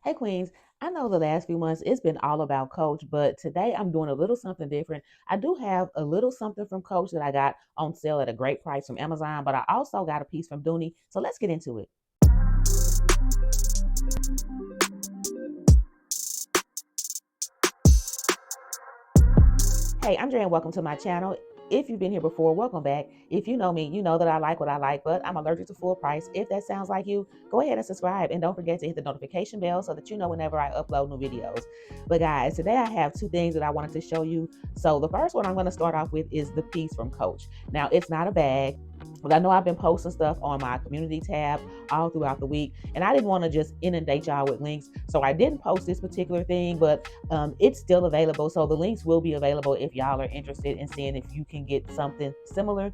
Hey Queens, I know the last few months it's been all about Coach, but today I'm doing a little something different. I do have a little something from Coach that I got on sale at a great price from Amazon, but I also got a piece from Dooney. So let's get into it. Hey, I'm Dre and welcome to my channel. If you've been here before, welcome back. If you know me, you know that I like what I like, but I'm allergic to full price. If that sounds like you, go ahead and subscribe and don't forget to hit the notification bell so that you know whenever I upload new videos. But guys, today I have two things that I wanted to show you. So the first one I'm going to start off with is the piece from Coach. Now, it's not a bag. But I know I've been posting stuff on my community tab all throughout the week, and I didn't want to just inundate y'all with links. So I didn't post this particular thing, but it's still available. So the links will be available if y'all are interested in seeing if you can get something similar.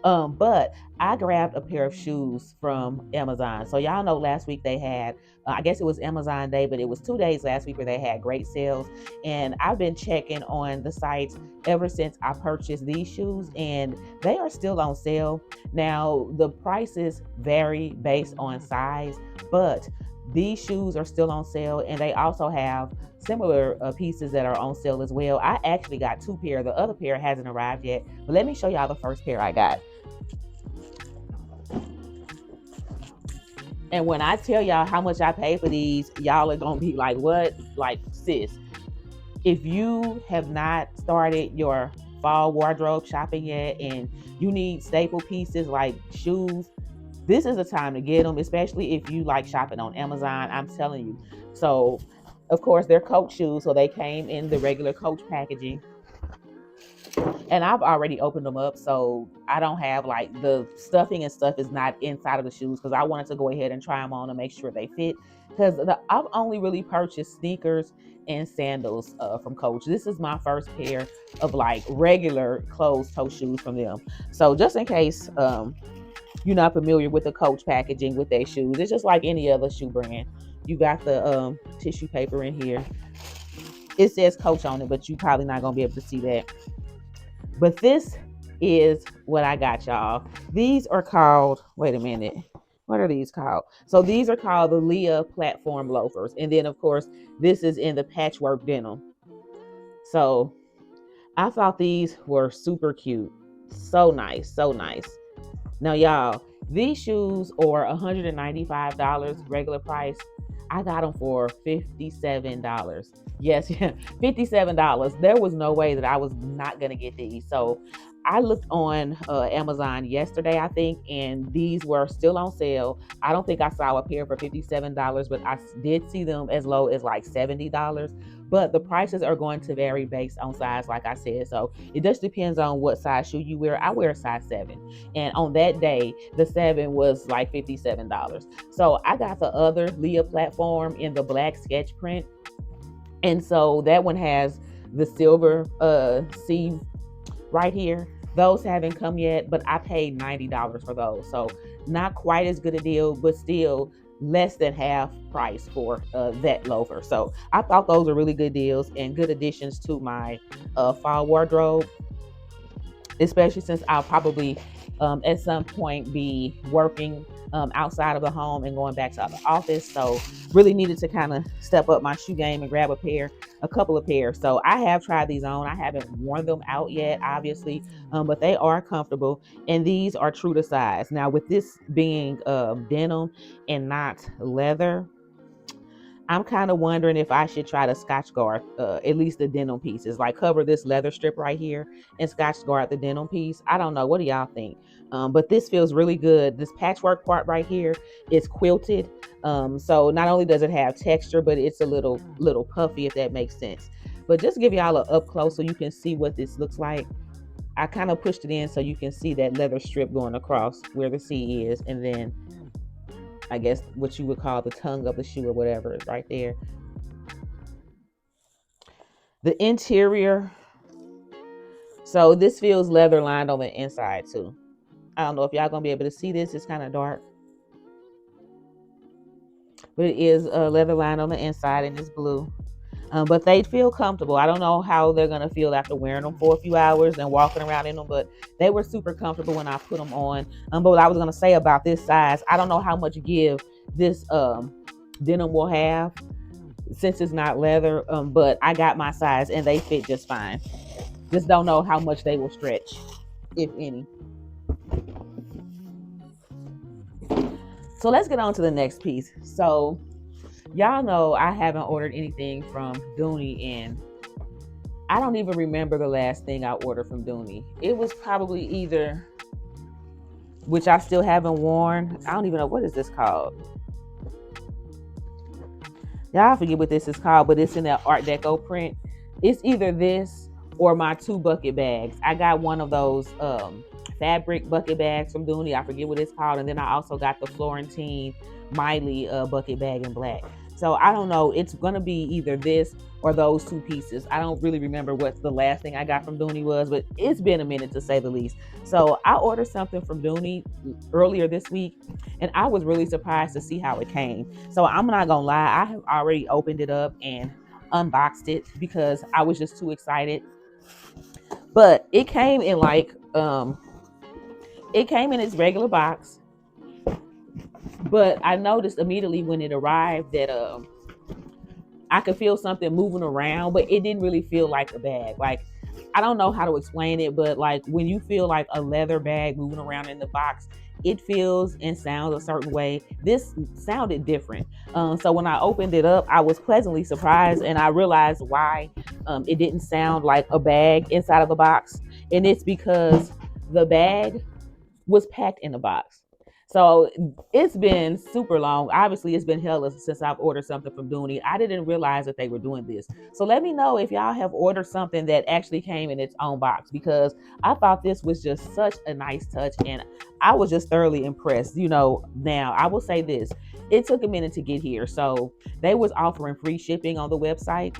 But I grabbed a pair of shoes from Amazon. So y'all know last week they had, I guess it was Amazon Day, but it was 2 days last week where they had great sales. And I've been checking on the sites ever since I purchased these shoes, and they are still on sale. Now, the prices vary based on size, but these shoes are still on sale, and they also have similar pieces that are on sale as well. I actually got two pair. The other pair hasn't arrived yet, but let me show y'all the first pair I got. And when I tell y'all how much I paid for these, y'all are gonna be like, what? Like, sis, if you have not started your fall wardrobe shopping yet and you need staple pieces like shoes, this is the time to get them, especially if you like shopping on Amazon. I'm telling you. So, of course, they're Coach shoes, so they came in the regular Coach packaging. And I've already opened them up, so I don't have like the stuffing and stuff is not inside of the shoes because I wanted to go ahead and try them on to make sure they fit. Because I've only really purchased sneakers and sandals from Coach. This is my first pair of like regular closed toe shoes from them. So just in case you're not familiar with the Coach packaging with their shoes, it's just like any other shoe brand. You got the tissue paper in here. It says Coach on it, but you probably not gonna be able to see that. But this is what I got, y'all. These are called, wait a minute. What are these called? So these are called the Leah platform loafers. And then of course, this is in the patchwork denim. So I thought these were super cute. So nice, so nice. Now, y'all, these shoes are $195 regular price. I got them for $57. Yes, $57. There was no way that I was not going to get these. So I looked on Amazon yesterday, I think, and these were still on sale. I don't think I saw a pair for $57, but I did see them as low as like $70. But the prices are going to vary based on size, like I said. So it just depends on what size shoe you wear. I wear a size 7. And on that day, the 7 was like $57. So I got the other Leah platform in the black sketch print. And so that one has the silver C right here. Those haven't come yet, but I paid $90 for those. So not quite as good a deal, but still less than half price for that loafer. So I thought those were really good deals and good additions to my fall wardrobe, especially since I'll probably at some point be working outside of the home and going back to the office. So really needed to kind of step up my shoe game and grab a couple of pairs. So I have tried these on. I haven't worn them out yet, obviously, but they are comfortable and these are true to size. Now with this being denim and not leather, I'm kind of wondering if I should try to Scotch guard at least the denim pieces, like cover this leather strip right here and Scotch guard the denim piece. I don't know. What do y'all think? But this feels really good. This patchwork part right here is quilted. So not only does it have texture, but it's a little puffy, if that makes sense. But just to give y'all an up close so you can see what this looks like. I kind of pushed it in so you can see that leather strip going across where the C is, and then I guess what you would call the tongue of the shoe or whatever is right there. The interior. So this feels leather lined on the inside too. I don't know if y'all gonna be able to see this. It's kind of dark. But it is leather lined on the inside and it's blue. But they feel comfortable. I don't know how they're going to feel after wearing them for a few hours and walking around in them, but they were super comfortable when I put them on. But what I was going to say about this size, I don't know how much give this denim will have. since it's not leather, but I got my size and they fit just fine. Just don't know how much they will stretch, if any. So let's get on to the next piece. So y'all know I haven't ordered anything from Dooney, and I don't even remember the last thing I ordered from Dooney. It was probably either, which I still haven't worn. I don't even know, what is this called? Y'all forget what this is called, but it's in that Art Deco print. It's either this or my 2 bucket bags. I got one of those fabric bucket bags from Dooney. I forget what it's called. And then I also got the Florentine Miley bucket bag in black. So I don't know. It's going to be either this or those 2 pieces. I don't really remember what the last thing I got from Dooney was, but it's been a minute to say the least. So I ordered something from Dooney earlier this week, and I was really surprised to see how it came. So I'm not going to lie. I have already opened it up and unboxed it because I was just too excited. But it came in like, it came in its regular box. But I noticed immediately when it arrived that I could feel something moving around, but it didn't really feel like a bag. Like, I don't know how to explain it, but like when you feel like a leather bag moving around in the box, it feels and sounds a certain way. This sounded different. So when I opened it up, I was pleasantly surprised, and I realized why it didn't sound like a bag inside of the box. And it's because the bag was packed in the box. So it's been super long. Obviously, it's been hella since I've ordered something from Dooney. I didn't realize that they were doing this. So let me know if y'all have ordered something that actually came in its own box, because I thought this was just such a nice touch, and I was just thoroughly impressed. Now I will say this. It took a minute to get here. So they was offering free shipping on the website.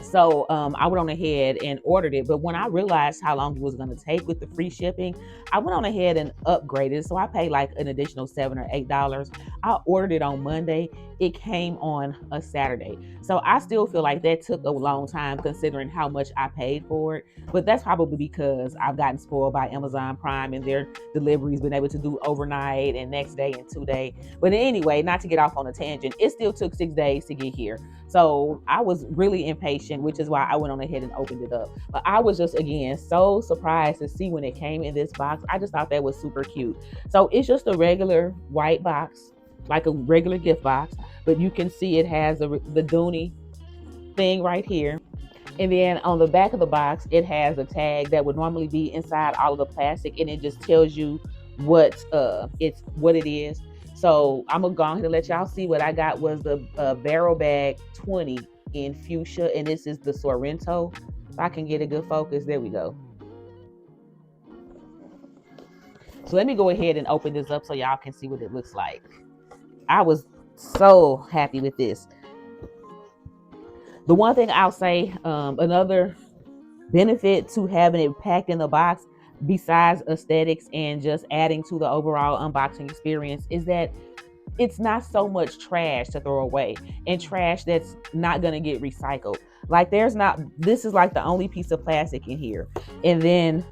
So I went on ahead and ordered it. But when I realized how long it was going to take with the free shipping, I went on ahead and upgraded. So I paid like an additional $7 or $8. I ordered it on Monday. It came on a Saturday. So I still feel like that took a long time considering how much I paid for it. But that's probably because I've gotten spoiled by Amazon Prime and their deliveries, been able to do overnight and next day and 2 day. But anyway, not to get off on a tangent, it still took 6 days to get here. So I was really impatient, which is why I went on ahead and opened it up. But I was just, again, so surprised to see when it came in this box. I just thought that was super cute. So it's just a regular white box, like a regular gift box. But you can see it has the Dooney thing right here. And then on the back of the box, it has a tag that would normally be inside all of the plastic. And it just tells you what it is. So I'm gonna go ahead and let y'all see what I got. Was the barrel bag 20 in fuchsia, and this is the Sorrento. If I can get a good focus, there we go. So let me go ahead and open this up so y'all can see what it looks like. I was so happy with this. The one thing I'll say, another benefit to having it packed in the box, besides aesthetics and just adding to the overall unboxing experience, is that it's not so much trash to throw away, and trash that's not going to get recycled. Like this is like the only piece of plastic in here. And then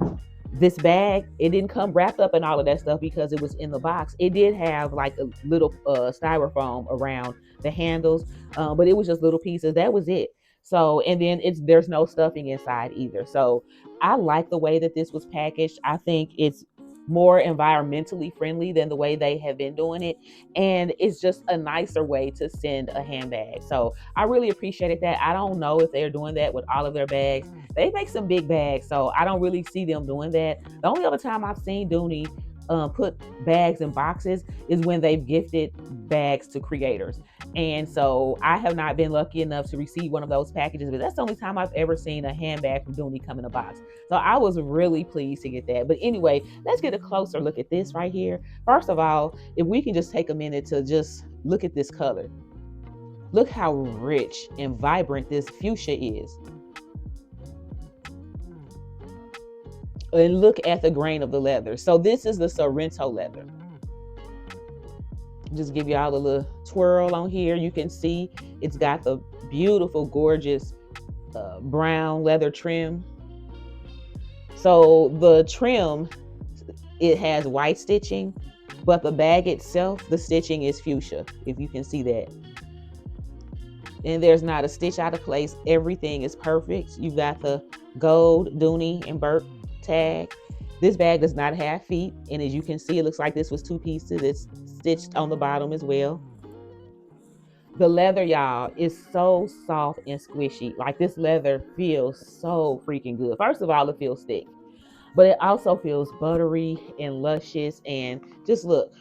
this bag, it didn't come wrapped up in all of that stuff because it was in the box. It did have like a little styrofoam around the handles, but it was just little pieces. That was it. So, and then there's no stuffing inside either. So I like the way that this was packaged. I think it's more environmentally friendly than the way they have been doing it. And it's just a nicer way to send a handbag. So I really appreciated that. I don't know if they're doing that with all of their bags. They make some big bags, so I don't really see them doing that. The only other time I've seen Dooney put bags in boxes is when they've gifted bags to creators. And so I have not been lucky enough to receive one of those packages, but that's the only time I've ever seen a handbag from Dooney come in a box. So I was really pleased to get that. But anyway, let's get a closer look at this right here. First of all, if we can just take a minute to just look at this color. Look how rich and vibrant this fuchsia is. And look at the grain of the leather. So this is the Sorrento leather. Just give y'all a little twirl on here. You can see it's got the beautiful, gorgeous brown leather trim. So the trim, it has white stitching, but the bag itself, the stitching is fuchsia, if you can see that. and there's not a stitch out of place. Everything is perfect. You got the gold Dooney and Bourke tag. This bag does not have feet, and as you can see, it looks like this was 2 pieces. It's stitched on the bottom as well. The leather, y'all, is so soft and squishy. Like, this leather feels so freaking good. First of all, it feels thick, but it also feels buttery and luscious. And just look,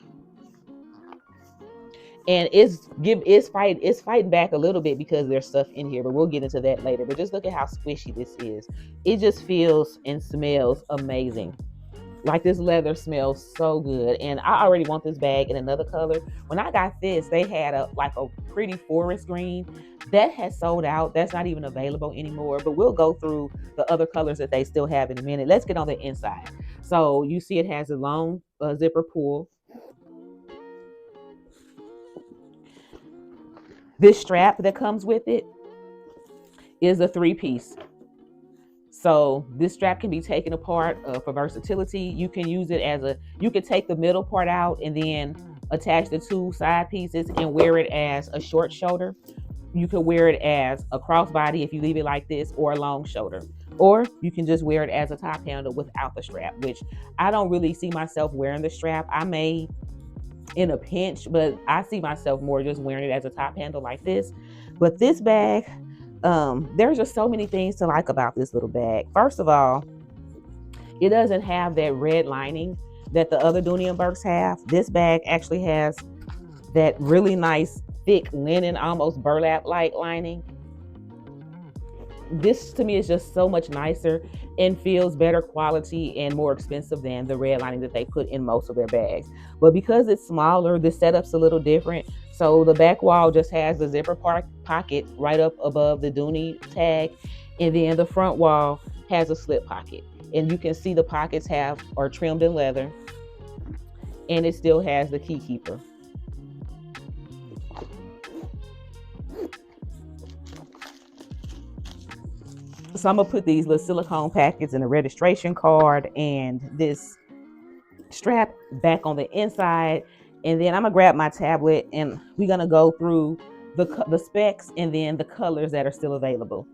and it's fighting back a little bit because there's stuff in here, but we'll get into that later. But just look at how squishy this is. It just feels and smells amazing. Like, this leather smells so good, and I already want this bag in another color. When I got this, they had a pretty forest green that has sold out. That's not even available anymore, but we'll go through the other colors that they still have in a minute. Let's get on the inside. So you see it has a long zipper pull. This strap that comes with it is a 3-piece. So this strap can be taken apart for versatility. You can use it you can take the middle part out and then attach the 2 side pieces and wear it as a short shoulder. You can wear it as a crossbody if you leave it like this, or a long shoulder. Or you can just wear it as a top handle without the strap, which I don't really see myself wearing the strap. I may in a pinch, but I see myself more just wearing it as a top handle like this. But this bag, there's just so many things to like about this little bag. First of all, it doesn't have that red lining that the other Dooney and Bourkes have. This bag actually has that really nice thick linen, almost burlap-like lining. This to me is just so much nicer and feels better quality and more expensive than the red lining that they put in most of their bags. But because it's smaller, the setup's a little different. So the back wall just has the zipper pocket right up above the Dooney tag, and then the front wall has a slip pocket. And you can see the pockets are trimmed in leather, and it still has the key keeper. So I'm gonna put these little silicone packets and a registration card and this strap back on the inside, and then I'm gonna grab my tablet and we're gonna go through the specs and then the colors that are still available.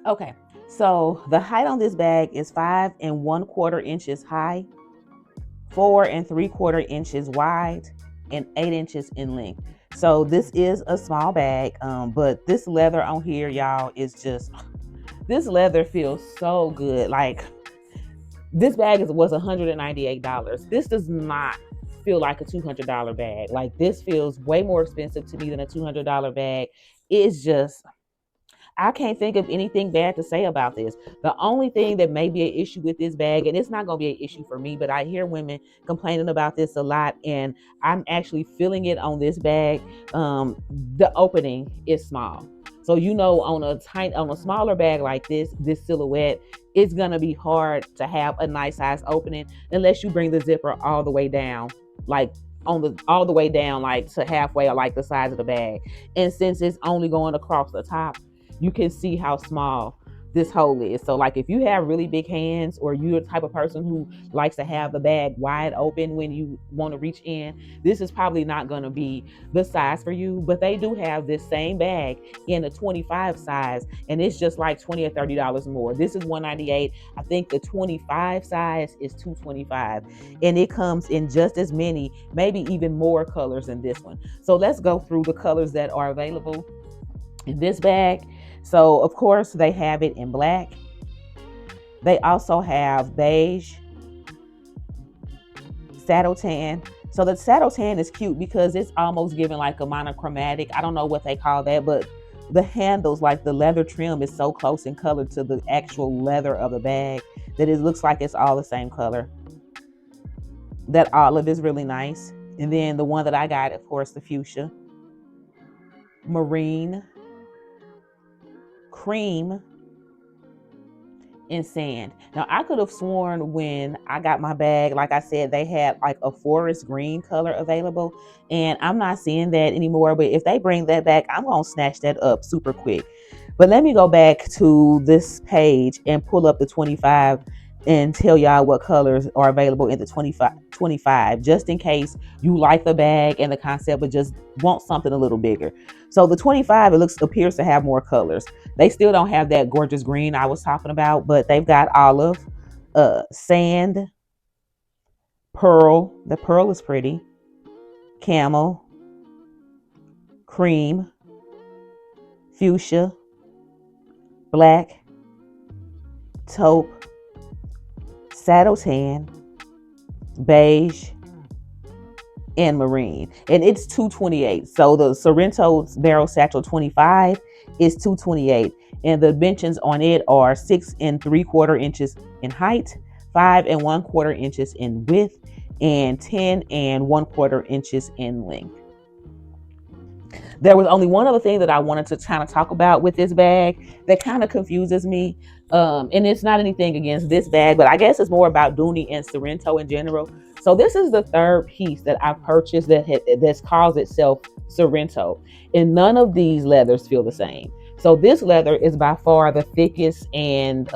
Okay, so the height on this bag is 5 1/4 inches high, 4 3/4 inches wide, and 8 inches in length. So this is a small bag, but this leather on here, y'all, is just, this leather feels so good. Like, this bag was $198. This does not feel like a $200 bag. Like, this feels way more expensive to me than a $200 bag. It's just, I can't think of anything bad to say about this. The only thing that may be an issue with this bag, and it's not going to be an issue for me, but I hear women complaining about this a lot, and I'm actually feeling it on this bag. The opening is small. So, on a smaller bag like this silhouette, it's gonna be hard to have a nice size opening unless you bring the zipper all the way down, like all the way down, like to halfway, or like the size of the bag. And since it's only going across the top, you can see how small this hole is. So, like, if you have really big hands, or you're the type of person who likes to have the bag wide open when you want to reach in, this is probably not going to be the size for you. But they do have this same bag in a 25 size, and it's just like $20 or $30 more. This is $198. I think the 25 size is $225, and it comes in just as many, maybe even more colors than this one. So let's go through the colors that are available in this bag. So, of course, they have it in black. They also have beige, saddle tan. So the saddle tan is cute because it's almost giving like a monochromatic. I don't know what they call that, but the handles, like the leather trim, is so close in color to the actual leather of the bag that it looks like it's all the same color. That olive is really nice. And then the one that I got, of course, the fuchsia, marine, cream, and sand. Now, I could have sworn when I got my bag, like I said, they had like a forest green color available, and I'm not seeing that anymore. But if they bring that back, I'm gonna snatch that up super quick. But let me go back to this page and pull up the 25 and tell y'all what colors are available in the 25, just in case you like the bag and the concept but just want something a little bigger. So the 25, appears to have more colors. They still don't have that gorgeous green I was talking about, but they've got olive, sand, pearl. The pearl is pretty. Camel, cream, fuchsia, black, taupe, saddle tan, beige, and marine. And it's $228. So the Sorrento Barrel Satchel 25 is $228. And the dimensions on it are 6 3/4 inches in height, 5 1/4 inches in width, and 10 1/4 inches in length. There was only one other thing that I wanted to kind of talk about with this bag that kind of confuses me. And it's not anything against this bag, but I guess it's more about Dooney and Sorrento in general. So this is the third piece that I purchased that's calls itself Sorrento. And none of these leathers feel the same. So this leather is by far the thickest, and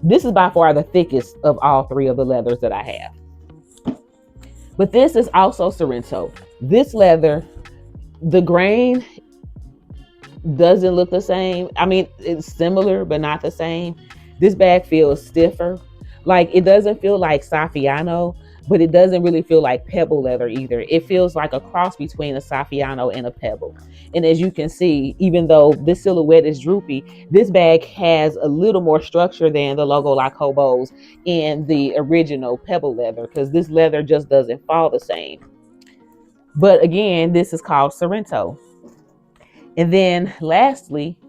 this is by far the thickest of all three of the leathers that I have. But this is also Sorrento. This leather, the grain doesn't look the same. I mean, it's similar, but not the same. This bag feels stiffer. Like, it doesn't feel like Saffiano, but it doesn't really feel like pebble leather either. It feels like a cross between a Saffiano and a pebble. And as you can see, even though this silhouette is droopy, this bag has a little more structure than the Logo La Cobos in the original pebble leather, because this leather just doesn't fall the same. But again, this is called Sorrento. And then lastly,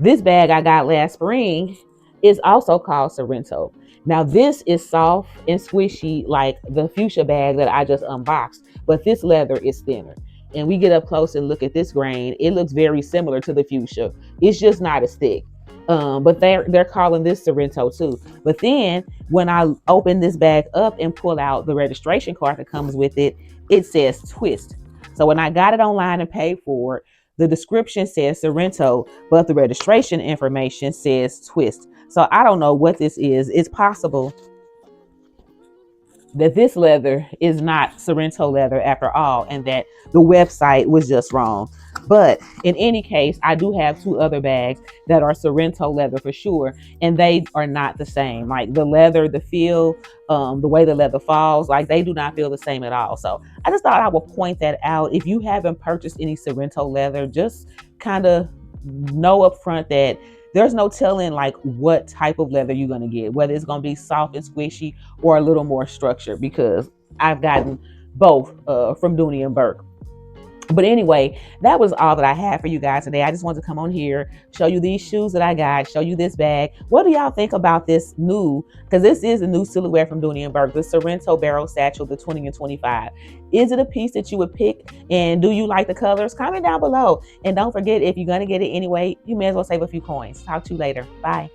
this bag I got last spring is also called Sorrento. Now this is soft and squishy like the fuchsia bag that I just unboxed, but this leather is thinner. And we get up close and look at this grain, it looks very similar to the fuchsia. It's just not as thick. But they're calling this Sorrento too. But then when I open this bag up and pull out the registration card that comes with it, it says twist. So when I got it online and paid for it, the description says Sorrento, but the registration information says twist. So I don't know what this is. It's possible that this leather is not Sorrento leather after all, and that the website was just wrong. But in any case, I do have two other bags that are Sorrento leather for sure, and they are not the same. Like the leather, the feel, the way the leather falls, like they do not feel the same at all. So I just thought I would point that out. If you haven't purchased any Sorrento leather, just kind of know up front that there's no telling like what type of leather you're going to get, whether it's going to be soft and squishy or a little more structured, because I've gotten both from Dooney and Bourke. But anyway, that was all that I had for you guys today. I just wanted to come on here, show you these shoes that I got, show you this bag. What do y'all think about this new, because this is a new silhouette from Dooney and Bourke, the Sorrento Barrel Satchel, the 20 and 25. Is it a piece that you would pick? And do you like the colors? Comment down below. And don't forget, if you're going to get it anyway, you may as well save a few coins. Talk to you later. Bye.